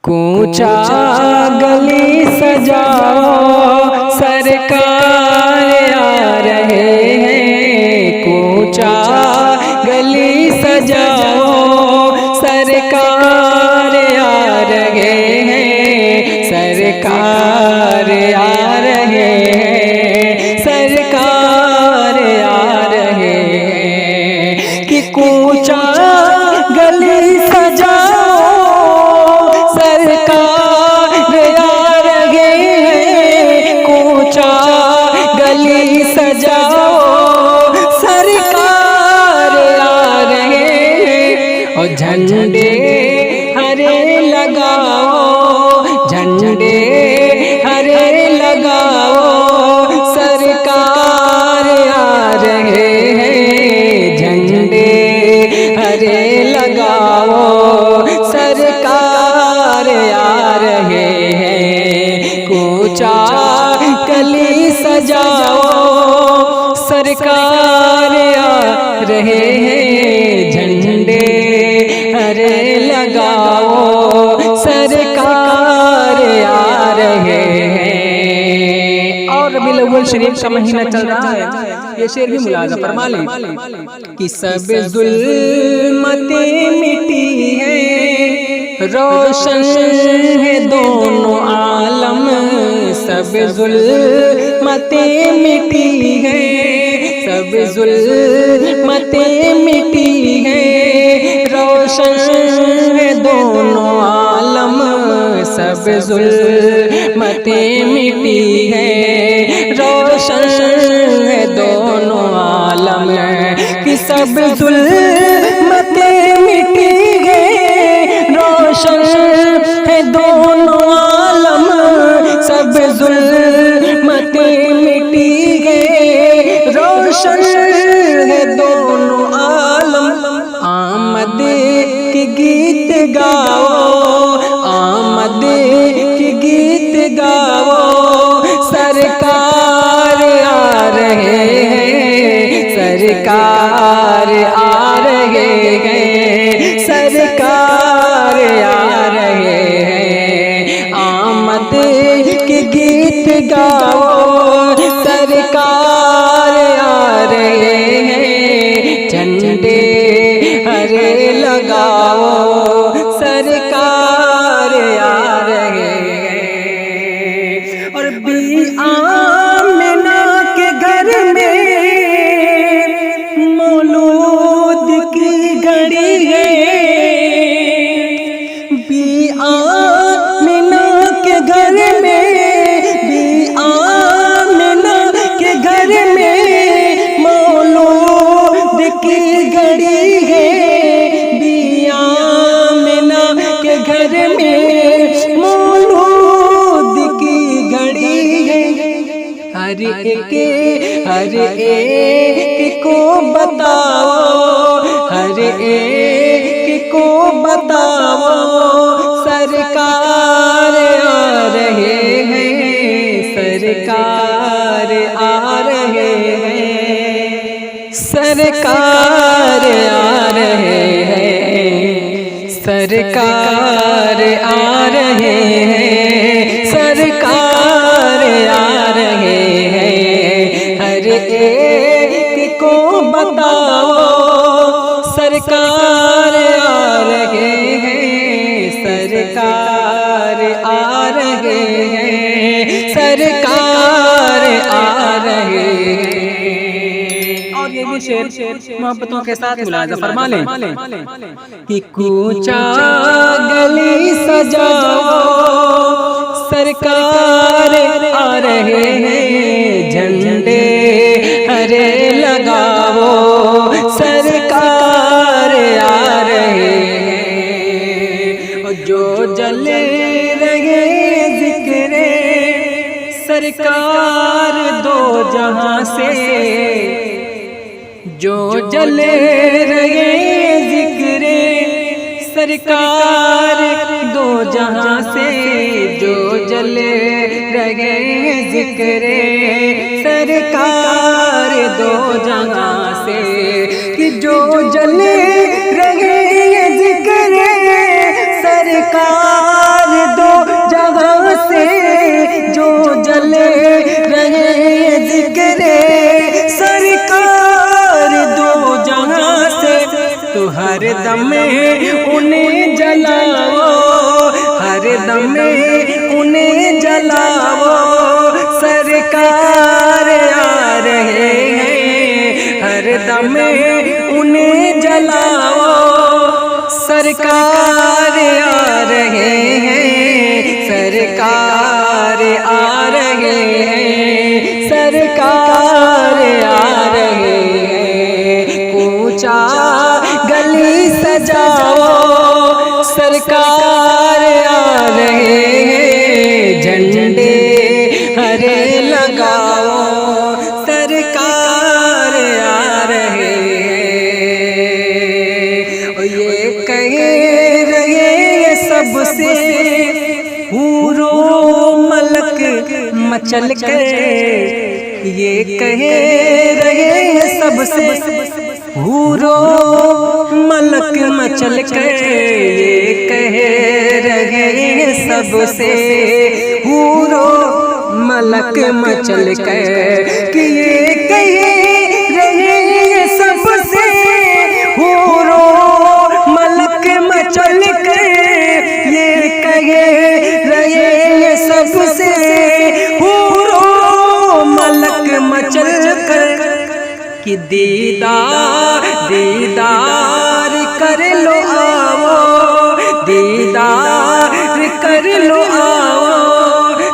कूचा गली सजाओ सरकार आ रहे हैं। कूचा गली सजाओ सरकार आ रहे हैं। सरकार आ रहे हैं। सरकार आ रहे हैं कि कूचा गली सजाओ सरकार आ रहे हैं। कूचा गली सजाओ सरकार आ रहे हैं। और झंडे हरे लगाओ, झंडे हरे लगाओ सरकार आ रहे हैं। झंडे हरे लगाओ सरकार आ रहे हैं। कूचा गली सजाओ सरकार आ रहे हैं। झंडे हरे लगाओ सरकार आ रहे हैं। और रबीउल अव्वल शरीफ का महीना चल रहा है, ये शेर भी मुलाज़ा फरमा लें कि सब जुल्मतें मिटी है, रोशन है दोनों आलम। सब जुल्मतें मिटी है, सब जुल्मतें मिटी है, रोशन है दोनों आलम। सब जुल्मतें मिटी है, रोशन है दोनों आलम। कि सब जुल्मतें मिटी है, रोशन है दोनों आलम। सब जुल्मतें मिटी है, रोशन है दोनों आलम। आमद के गीत गाओ, आमद के गीत गाओ सरकार आ रहे हैं। सरकार आ रहे हैं। सरकार आ रहे हैं। आमद के गीत गाओ सरकार आ रहे हैं। झंडे हरे लगाओ सरकार आ रहे हैं। और बी आमिना के घर में मौलूद की घड़ी है। बी आमिना के घर में, बी आमिना के घर में मौलूद की घड़ी है। बी आमिना के घर में मौलूद की घड़ी है। हर एक को बताओ, हर एक को बताओ सरकार आ रहे हैं। सरकार आ रहे हैं। सरकार आ रहे हैं। सरकार आ रहे हैं। सरकार आ रहे हैं। हर एक को बताओ सरकार आ रहे हैं। सरकार आ रहे हैं। सरकार आ रहे हैं। और ये भी शेर मोहब्बतों के साथ मुलाज़ा फरमा लें कि कूचा गली सजाओ सरकार आ रहे हैं। झंडे हरे लगाओ सरकार आ रहे हैं। और जो जले रहे जिक्रे सरकार दो जहां से, जो जले रहे जिक्रे सरकार दो जहां से। जो जले रहे जिक्रे सरकार दो जहां से। कि जो जले रहे जिक्रे सरकार हर दम उन्हें जलाओ, हर दम उन्हें जलाओ, सरकार आ रहे हैं, हर दम उन्हें जलाओ, सरकार आ रहे हैं, सरकार आ रहे हैं, सरकार आ रहे हैं। ऊंचा गली सजाओ, सरकार आ रहे हैं, झंडे हरे लगाओ, सरकार आ रहे हैं। ये कह रहे सबसे हूरो मलक मचल कर, ये कह रहे सबसे हूरो मलक मचल कर, ये कह रहे सबसे हूरो मलक मचल कर, कि ये कह रहे सबसे हूरो मलक मचल कर, ये कह रहे सबसे हूरो मलक मचल कर, कि दीदार दीदार कर लो आओ, दीदार कर लो आओ,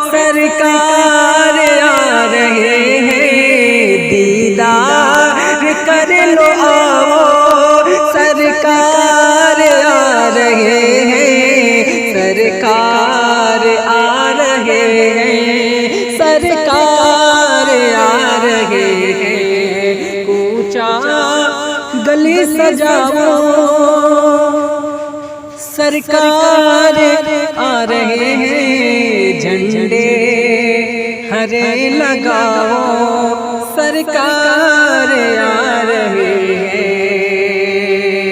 सरकार आ रहे हैं, दीदार कर लो आओ, सरकार आ रहे हैं, सरकार आ रहे हैं, सरकार आ रहे हैं। ऊंचा गली सजाओ, सरकार आ रहे हैं, झंडे हरे लगाओ, सरकार आ